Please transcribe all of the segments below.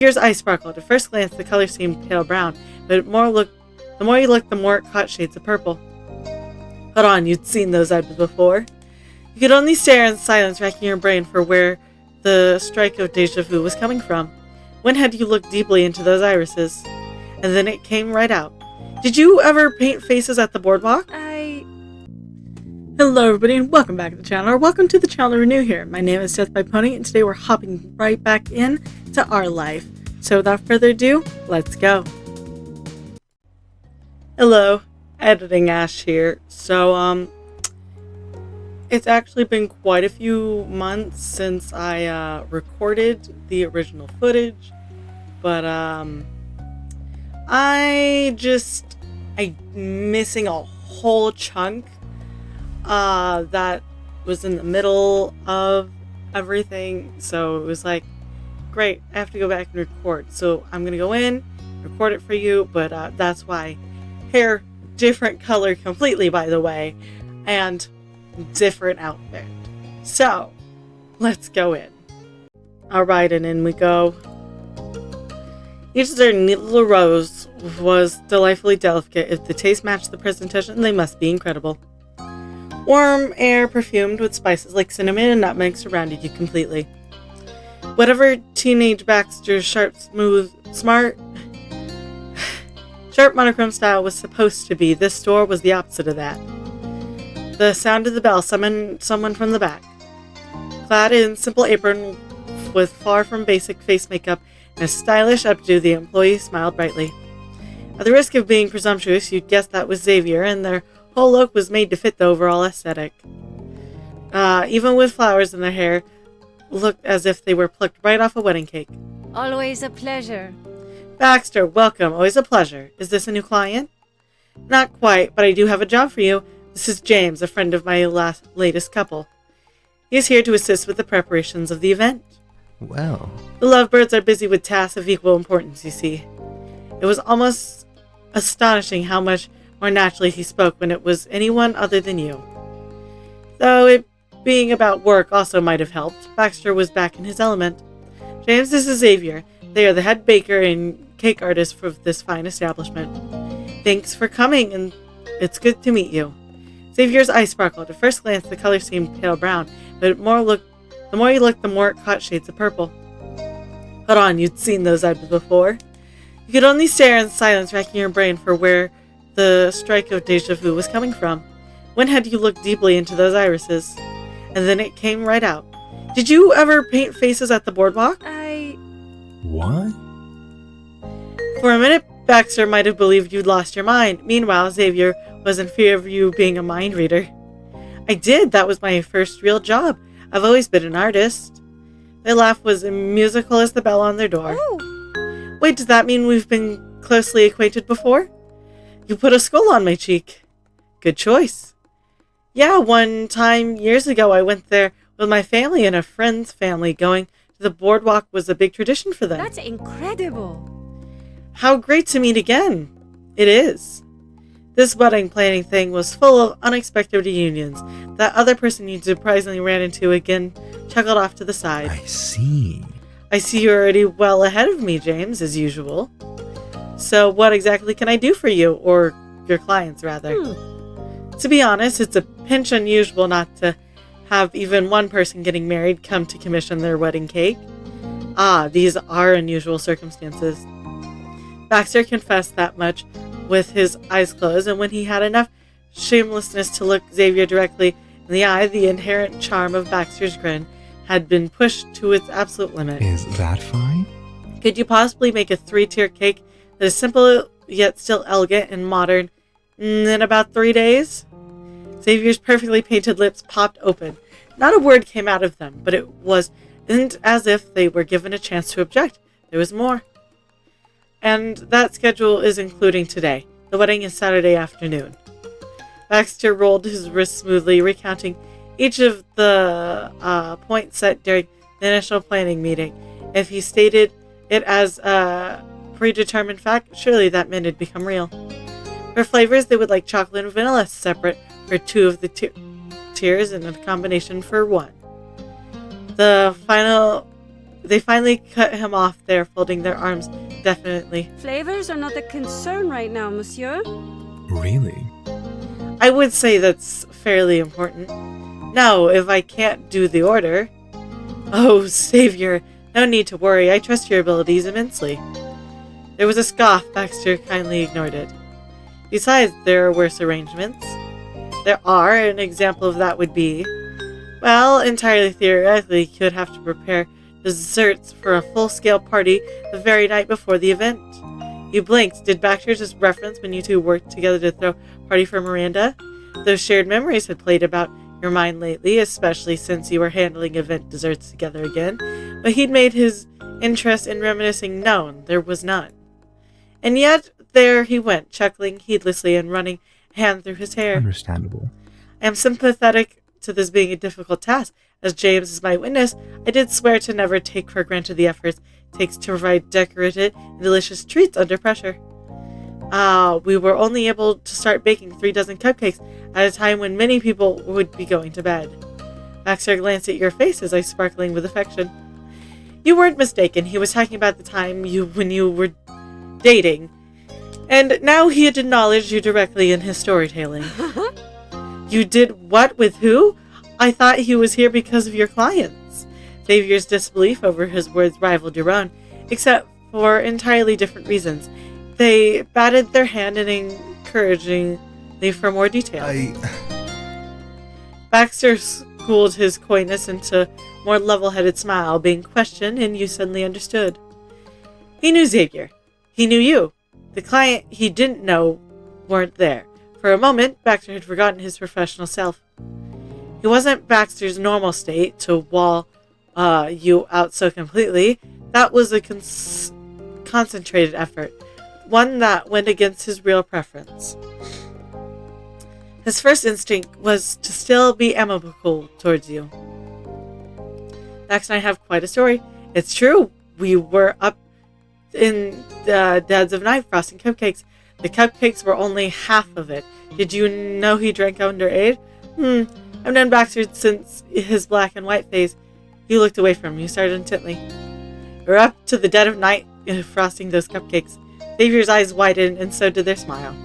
Here's eye sparkled. At first glance, the color seemed pale brown, but the more you looked, the more it caught shades of purple. Hold on, you'd seen those items before. You could only stare in silence, racking your brain for where the strike of deja vu was coming from. When had you looked deeply into those irises? And then it came right out. Did you ever paint faces at the boardwalk? Hello everybody and welcome back to the channel, or welcome to the channel if you're new here. My name is Death by Pony and today we're hopping right back in to our life. So without further ado, let's go. Hello, Editing Ash here. So it's actually been quite a few months since I recorded the original footage, but I'm missing a whole chunk that was in the middle of everything, so it was like, great, I have to go back and record. So I'm gonna go in, record it for you, but that's why hair different color completely, by the way, and different outfit. So let's go in. Alright, and in we go. Each of their neat little rose was delightfully delicate. If the taste matched the presentation, they must be incredible. Warm air perfumed with spices like cinnamon and nutmeg surrounded you completely. Whatever teenage Baxter's sharp monochrome style was supposed to be, this store was the opposite of that. The sound of the bell summoned someone from the back. Clad in simple apron with far from basic face makeup and a stylish updo, the employee smiled brightly. At the risk of being presumptuous, you'd guess that was Xavier, and their whole look was made to fit the overall aesthetic. Even with flowers in their hair, looked as if they were plucked right off a wedding cake. Always a pleasure. Baxter, welcome. Always a pleasure. Is this a new client? Not quite, but I do have a job for you. This is James, a friend of my latest couple. He is here to assist with the preparations of the event. Well, The Lovebirds are busy with tasks of equal importance, you see. It was almost astonishing how much more naturally he spoke when it was anyone other than you. Though it being about work also might have helped, Baxter was back in his element. James, this is Xavier. They are the head baker and cake artist for this fine establishment. Thanks for coming, and it's good to meet you. Xavier's eyes sparkled. At first glance, the color seemed pale brown, but the more you looked, the more it caught shades of purple. Hold on, you'd seen those items before. You could only stare in silence, racking your brain for where the strike of deja vu was coming from. When had you looked deeply into those irises? And then it came right out. Did you ever paint faces at the boardwalk? what? For a minute, Baxter might have believed you'd lost your mind. Meanwhile, Xavier was in fear of you being a mind reader. I did. That was my first real job. I've always been an artist. Their laugh was as musical as the bell on their door. Oh, Wait, does that mean we've been closely acquainted before? You put a skull on my cheek. Good choice. Yeah, one time years ago I went there with my family and a friend's family. Going to the boardwalk was a big tradition for them. that's incredible. How great to meet again. It is. This wedding planning thing was full of unexpected reunions. That other person you surprisingly ran into again chuckled off to the side. I see. I see you're already well ahead of me, James, as usual. So what exactly can I do for you, or your clients, rather? To be honest, it's a pinch unusual not to have even one person getting married come to commission their wedding cake. These are unusual circumstances. Baxter confessed that much with his eyes closed, and when he had enough shamelessness to look Xavier directly in the eye, the inherent charm of Baxter's grin had been pushed to its absolute limit. Is that fine? Could you possibly make a 3-tier cake that is simple yet still elegant and modern in about 3 days? Xavier's perfectly painted lips popped open. Not a word came out of them, but it wasn't as if they were given a chance to object. There was more. And that schedule is including today. The wedding is Saturday afternoon. Baxter rolled his wrist smoothly, recounting each of the points set during the initial planning meeting. If he stated it as a predetermined fact, surely that meant it'd become real. For flavors, they would like chocolate and vanilla separate for 2 of the tiers and a combination for 1. The final They finally cut him off there, folding their arms definitely. Flavors are not a concern right now, monsieur. Really? I would say that's fairly important. No, if I can't do the order. Oh, Savior, no need to worry. I trust your abilities immensely. There was a scoff. Baxter kindly ignored it. Besides, there are worse arrangements. There are. An example of that would be, well, entirely theoretically, you would have to prepare desserts for a full-scale party the very night before the event. You blinked. Did Baxter just reference when you two worked together to throw a party for Miranda? Those shared memories had played about your mind lately, especially since you were handling event desserts together again, but he'd made his interest in reminiscing known. There was none. And yet, there he went, chuckling heedlessly and running a hand through his hair. Understandable. I am sympathetic to this being a difficult task. As James is my witness, I did swear to never take for granted the efforts it takes to provide decorated and delicious treats under pressure. We were only able to start baking 3 dozen cupcakes at a time when many people would be going to bed. Baxter glanced at your face as I sparkling with affection. You weren't mistaken. He was talking about the time when you were dating. And now he had acknowledged you directly in his storytelling. You did what with who? I thought he was here because of your clients. Xavier's disbelief over his words rivaled your own, except for entirely different reasons. They batted their hand in encouragingly for more details. Baxter schooled his coyness into a more level-headed smile, being questioned, and you suddenly understood. He knew Xavier. He knew you. The client he didn't know weren't there. For a moment, Baxter had forgotten his professional self. It wasn't Baxter's normal state to wall you out so completely. That was a concentrated effort, one that went against his real preference. His first instinct was to still be amicable towards you. Dax and I have quite a story. It's true. We were up in the deads of night frosting cupcakes. The cupcakes were only half of it. Did you know he drank underage? I've known Baxter since his black and white phase. You looked away from him. You started intently. We're up to the dead of night frosting those cupcakes. Xavier's eyes widened, and so did their smile.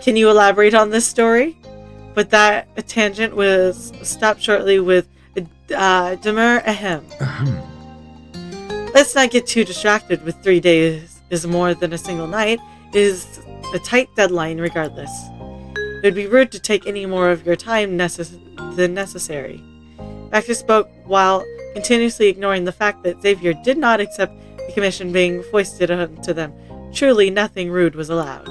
Can you elaborate on this story? But that tangent was stopped shortly with a demur ahem. Let's not get too distracted. With 3 days is more than a single night. It is a tight deadline regardless. It would be rude to take any more of your time than necessary. Baxter spoke while continuously ignoring the fact that Xavier did not accept the commission being foisted onto them. Truly, nothing rude was allowed.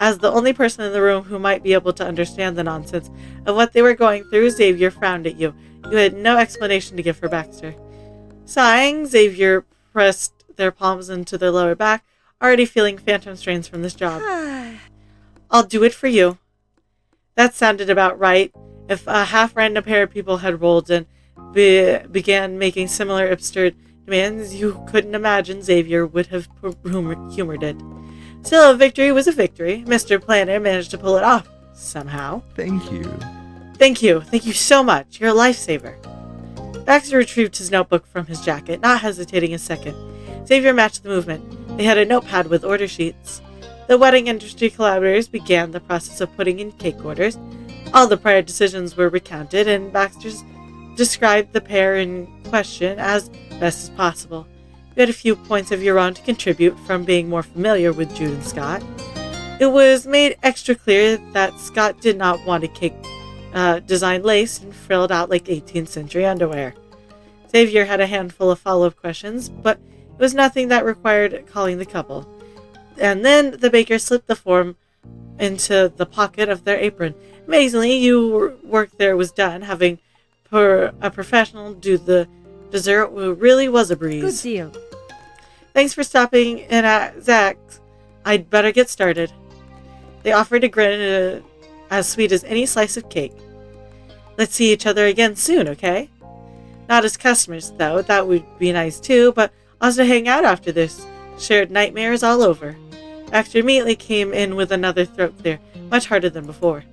As the only person in the room who might be able to understand the nonsense of what they were going through, Xavier frowned at you. You had no explanation to give for Baxter. Sighing, Xavier pressed their palms into their lower back, already feeling phantom strains from this job. I'll do it for you. That sounded about right. If a half-random pair of people had rolled and began making similar absurd demands, you couldn't imagine Xavier would have humored it. Still, a victory was a victory. Mr. Planner managed to pull it off, somehow. Thank you. Thank you. Thank you so much. You're a lifesaver. Baxter retrieved his notebook from his jacket, not hesitating a second. Xavier matched the movement. They had a notepad with order sheets. The wedding industry collaborators began the process of putting in cake orders. All the prior decisions were recounted, and Baxter described the pair in question as best as possible. You had a few points of your own to contribute from being more familiar with Jude and Scott. It was made extra clear that Scott did not want a cake designed laced and frilled out like 18th century underwear. Xavier had a handful of follow-up questions, but it was nothing that required calling the couple. And then the baker slipped the form into the pocket of their apron. Amazingly, your work there was done. Having a professional do the dessert really was a breeze. Good deal. Thanks for stopping in at Zach's. I'd better get started. They offered a grin as sweet as any slice of cake. Let's see each other again soon, okay? Not as customers, though. That would be nice, too, but also hang out after this. Shared nightmares all over. Baxter immediately came in with another throat clear, much harder than before.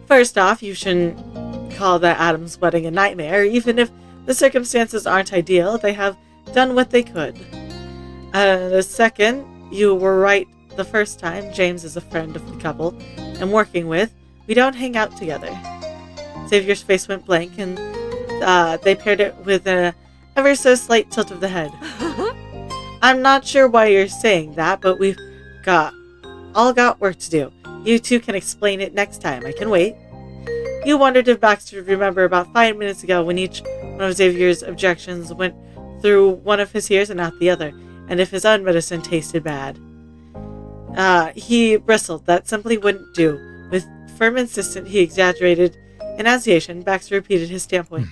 First off, you shouldn't call that Adam's wedding a nightmare, even if The circumstances aren't ideal. They have done what they could. The second, you were right the first time. James is a friend of the couple I'm working with. We don't hang out together. Xavier's face went blank, and they paired it with an ever so slight tilt of the head. I'm not sure why you're saying that, but we've all got work to do. You two can explain it next time. I can wait. You wondered if Baxter would remember about 5 minutes ago when each one of Xavier's objections went through one of his ears and out the other, and if his own medicine tasted bad. He bristled. That simply wouldn't do. With firm insistence, he exaggerated enunciation. Baxter repeated his standpoint.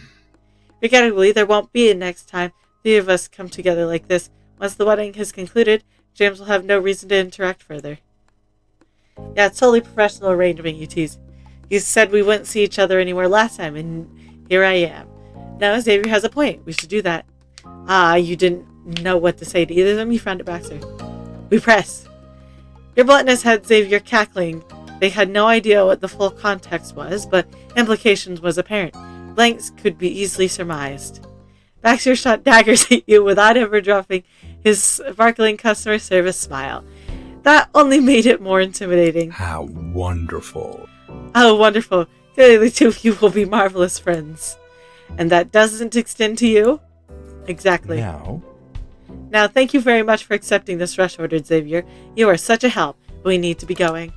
Regrettably, there won't be a next time three of us come together like this. Once the wedding has concluded, James will have no reason to interact further. Yeah, it's totally professional arrangement, you tease. You said we wouldn't see each other anywhere last time, and here I am. No, Xavier has a point. We should do that. You didn't know what to say to either of them? You frowned at Baxter. We press. Your bluntness had Xavier cackling. They had no idea what the full context was, but implications was apparent. Blanks could be easily surmised. Baxter shot daggers at you without ever dropping his sparkling customer service smile. That only made it more intimidating. How wonderful. Oh, wonderful. Clearly the two of you will be marvelous friends. And that doesn't extend to you? Exactly. Now, thank you very much for accepting this rush order, Xavier. You are such a help. We need to be going.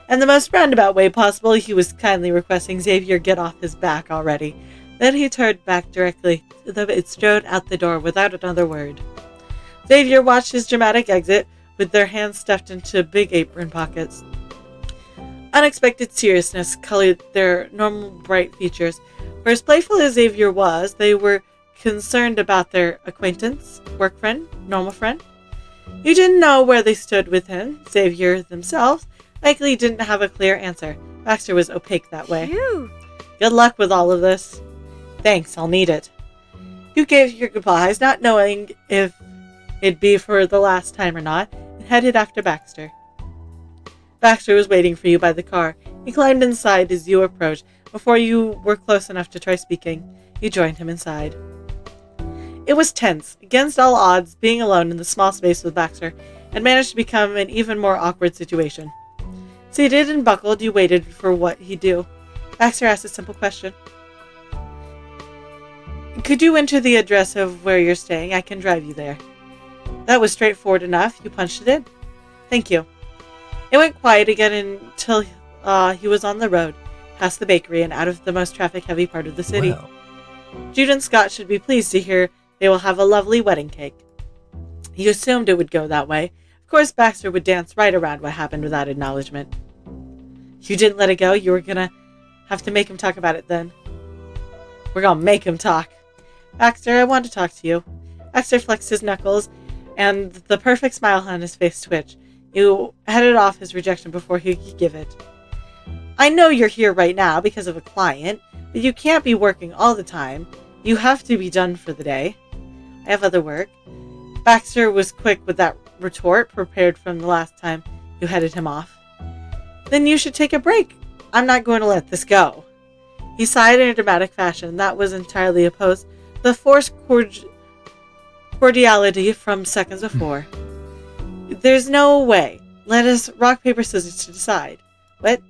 In the most roundabout way possible, he was kindly requesting Xavier get off his back already. Then he turned back directly to them and strode out the door without another word. Xavier watched his dramatic exit with their hands stuffed into big apron pockets. Unexpected seriousness colored their normal bright features. For as playful as Xavier was, they were concerned about their acquaintance, work friend, normal friend. You didn't know where they stood with him. Xavier themselves likely didn't have a clear answer. Baxter was opaque that way. Phew. Good luck with all of this. Thanks, I'll need it. You gave your goodbyes, not knowing if it'd be for the last time or not, and headed after Baxter. Baxter was waiting for you by the car. He climbed inside as you approached. Before you were close enough to try speaking, you joined him inside. It was tense. Against all odds, being alone in the small space with Baxter had managed to become an even more awkward situation. Seated and buckled, you waited for what he'd do. Baxter asked a simple question. Could you enter the address of where you're staying? I can drive you there. That was straightforward enough. You punched it in. Thank you. It went quiet again until he was on the road, past the bakery and out of the most traffic-heavy part of the city. Well. Jude and Scott should be pleased to hear they will have a lovely wedding cake. You assumed it would go that way. Of course, Baxter would dance right around what happened without acknowledgement. You didn't let it go. You were gonna have to make him talk about it then. We're gonna make him talk. Baxter, I want to talk to you. Baxter flexed his knuckles, and the perfect smile on his face twitched. You headed off his rejection before he could give it. I know you're here right now because of a client, but you can't be working all the time. You have to be done for the day. I have other work. Baxter was quick with that retort, prepared from the last time you headed him off. Then you should take a break. I'm not going to let this go. He sighed in a dramatic fashion that was entirely opposed to the forced cordiality from seconds before. There's no way. Let us rock, paper, scissors to decide. What?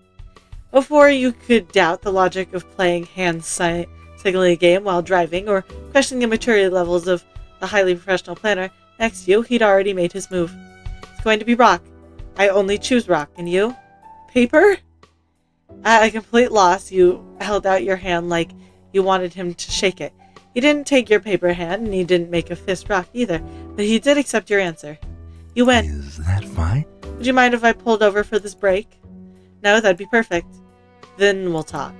Before you could doubt the logic of playing hand-signaling a game while driving or questioning the maturity levels of the highly professional planner next to you, he'd already made his move. It's going to be rock. I only choose rock. And you? Paper? At a complete loss, you held out your hand like you wanted him to shake it. He didn't take your paper hand, and he didn't make a fist rock either, but he did accept your answer. You went. Is that fine? Would you mind if I pulled over for this break? No, that'd be perfect. Then we'll talk.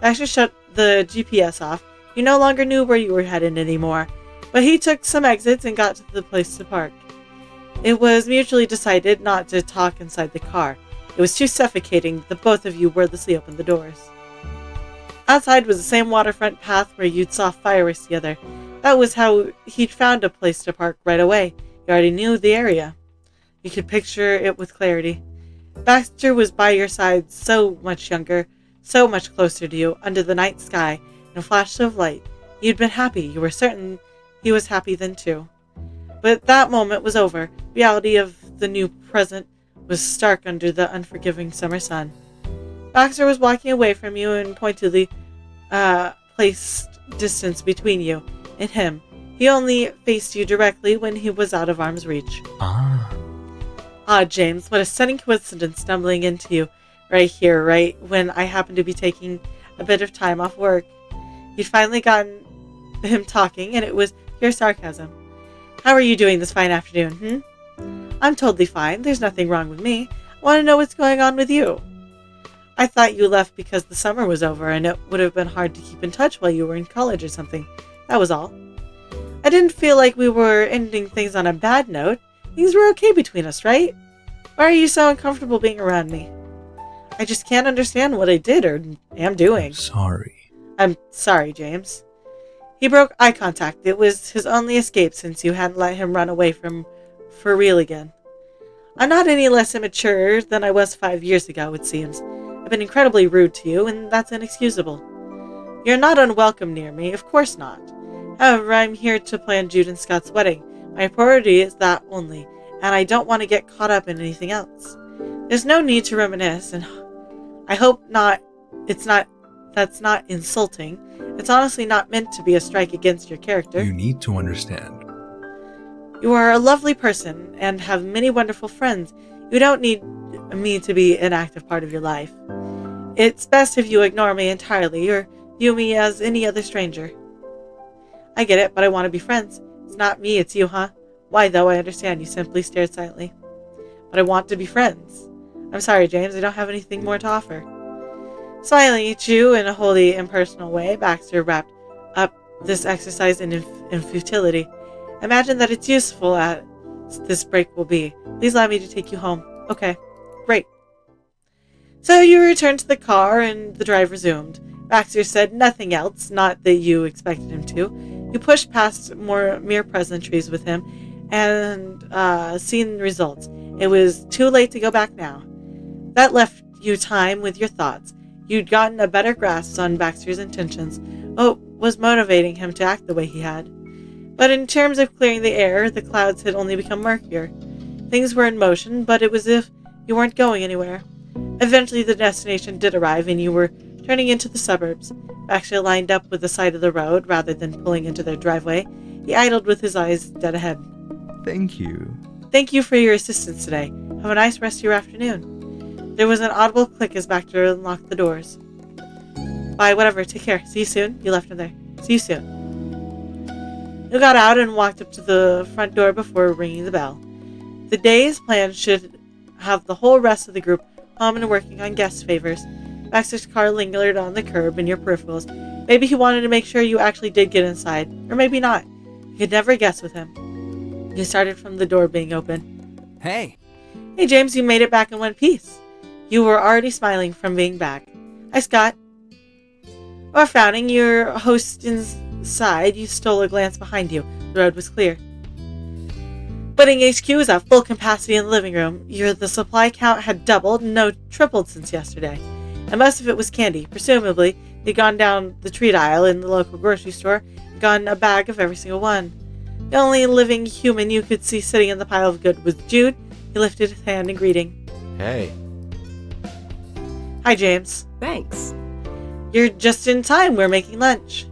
Baxter shut the GPS off. You no longer knew where you were headed anymore, but he took some exits and got to the place to park. It was mutually decided not to talk inside the car. It was too suffocating that both of you wordlessly opened the doors. Outside was the same waterfront path where you'd saw fireworks together. That was how he'd found a place to park right away. You already knew the area. You could picture it with clarity. Baxter was by your side, so much younger, so much closer to you, under the night sky, and in a flash of light. You'd been happy. You were certain he was happy then too. But that moment was over. Reality of the new present was stark under the unforgiving summer sun. Baxter was walking away from you and pointedly placed distance between you and him. He only faced you directly when he was out of arm's reach. Ah, James, what a stunning coincidence stumbling into you right here, right when I happen to be taking a bit of time off work. You'd finally gotten him talking, and it was pure sarcasm. How are you doing this fine afternoon, I'm totally fine. There's nothing wrong with me. I want to know what's going on with you. I thought you left because the summer was over, and it would have been hard to keep in touch while you were in college or something. That was all. I didn't feel like we were ending things on a bad note. Things were okay between us, right? Why are you so uncomfortable being around me? I just can't understand what I did or am doing. I'm sorry, James. He broke eye contact. It was his only escape since you hadn't let him run away for real again. I'm not any less immature than I was 5 years ago, it seems. I've been incredibly rude to you, and that's inexcusable. You're not unwelcome near me, of course not. However, I'm here to plan Jude and Scott's wedding. My priority is that only, and I don't want to get caught up in anything else. There's no need to reminisce, and I hope not. That's not insulting. It's honestly not meant to be a strike against your character. You need to understand. You are a lovely person and have many wonderful friends. You don't need me to be an active part of your life. It's best if you ignore me entirely or view me as any other stranger. I get it, but I want to be friends. It's not me, it's you, huh? Why, though, I understand. You simply stared silently. But I want to be friends. I'm sorry, James, I don't have anything more to offer. Smiling at you in a wholly impersonal way, Baxter wrapped up this exercise in futility. Imagine that it's useful as this break will be. Please allow me to take you home. Okay, great. So you returned to the car and the drive resumed. Baxter said nothing else, not that you expected him to. You pushed past more mere pleasantries with him and seen results. It was too late to go back now. That left you time with your thoughts. You'd gotten a better grasp on Baxter's intentions, what was motivating him to act the way he had. But in terms of clearing the air, the clouds had only become murkier. Things were in motion, but it was as if you weren't going anywhere. Eventually the destination did arrive, and you were turning into the suburbs. Baxter lined up with the side of the road rather than pulling into their driveway. He idled with his eyes dead ahead. Thank you. Thank you for your assistance today. Have a nice rest of your afternoon. There was an audible click as Baxter unlocked the doors. Bye, whatever. Take care. See you soon. You left him there. See you soon. You got out and walked up to the front door before ringing the bell. The day's plan should have the whole rest of the group home and working on guest favors. Baxter's car lingered on the curb in your peripherals. Maybe he wanted to make sure you actually did get inside, or maybe not. You could never guess with him. You started from the door being open. Hey, James, you made it back in one piece. You were already smiling from being back. Hi, Scott. While frowning, your host inside, you stole a glance behind you. The road was clear. Budding HQ was at full capacity in the living room. The supply count had doubled, no, tripled since yesterday. And most of it was candy. Presumably, they'd gone down the treat aisle in the local grocery store and gotten a bag of every single one. The only living human you could see sitting in the pile of good was Jude. He lifted his hand in greeting. hey. Hi, James. Thanks. You're just in time. We're making lunch.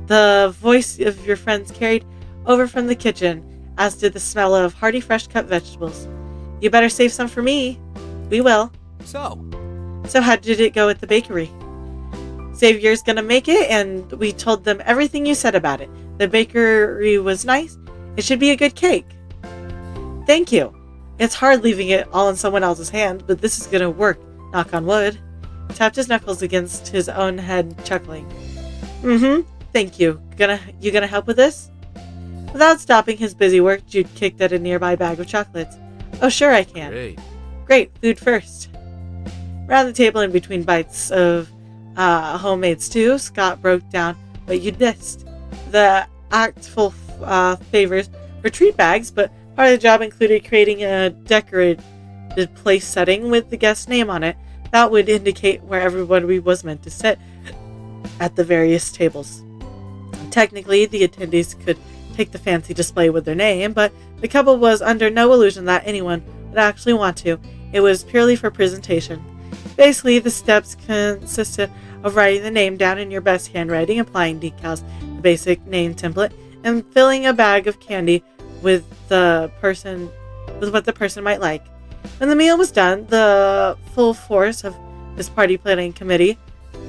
The voice of your friends carried over from the kitchen, as did the smell of hearty, fresh-cut vegetables. You better save some for me. We will. So, how did it go at the bakery? Xavier's gonna make it, and we told them everything you said about it. The bakery was nice. It should be a good cake. Thank you. It's hard leaving it all in someone else's hand, but this is gonna work. Knock on wood. He tapped his knuckles against his own head, chuckling. Thank you. You gonna help with this? Without stopping his busy work, Jude kicked at a nearby bag of chocolates. Oh, sure I can. Great, food first. Around the table in between bites of homemade stew, Scott broke down what you'd missed. The actful favors were treat bags, but part of the job included creating a decorated place setting with the guest's name on it. That would indicate where everybody was meant to sit. at the various tables. Technically, the attendees could take the fancy display with their name, but the couple was under no illusion that anyone would actually want to. It was purely for presentation. Basically, the steps consisted of writing the name down in your best handwriting, applying decals, the basic name template, and filling a bag of candy with what the person might like. When the meal was done, the full force of this party planning committee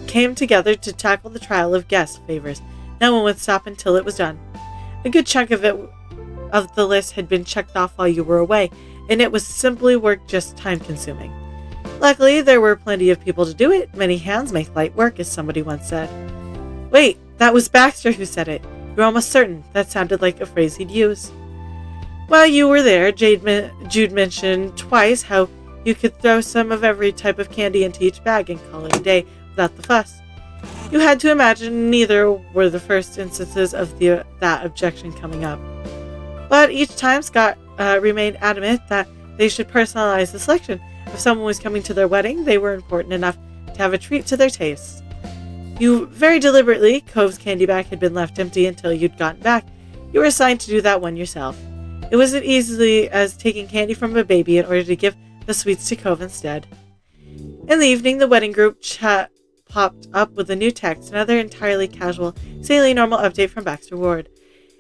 came together to tackle the trial of guest favors. No one would stop until it was done. A good chunk of the list had been checked off while you were away, and it was simply work, just time-consuming. Luckily, there were plenty of people to do it. Many hands make light work, as somebody once said. Wait, that was Baxter who said it. You're almost certain. That sounded like a phrase he'd use. While you were there, Jude mentioned twice how you could throw some of every type of candy into each bag and call it a day without the fuss. You had to imagine neither were the first instances of that objection coming up. But each time Scott remained adamant that they should personalize the selection. If someone was coming to their wedding, they were important enough to have a treat to their tastes. You very deliberately, Cove's candy bag had been left empty until you'd gotten back. You were assigned to do that one yourself. It was as easily as taking candy from a baby in order to give the sweets to Cove instead. In the evening, the wedding group chat popped up with a new text, another entirely casual, seemingly normal update from Baxter Ward.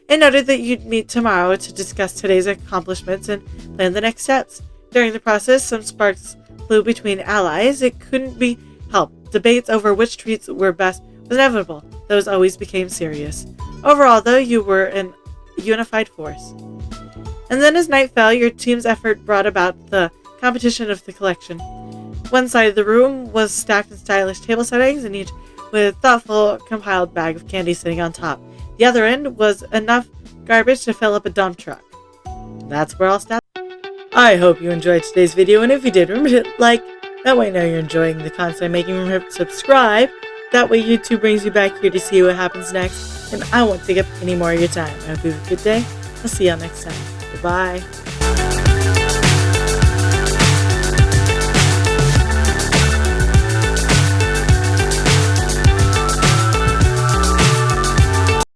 It noted that you'd meet tomorrow to discuss today's accomplishments and plan the next steps. During the process, some sparks flew between allies. It couldn't be helped. Debates over which treats were best was inevitable. Those always became serious. Overall, though, you were a unified force. And then as night fell, your team's effort brought about the competition of the collection. One side of the room was stacked in stylish table settings, and each with a thoughtful, compiled bag of candy sitting on top. The other end was enough garbage to fill up a dump truck. That's where I'll stop. I hope you enjoyed today's video, and if you did, remember to hit like. That way I know you're enjoying the content I'm making. Remember to subscribe. That way YouTube brings you back here to see what happens next, and I won't take up any more of your time. I hope you have a good day. I'll see y'all next time. Goodbye.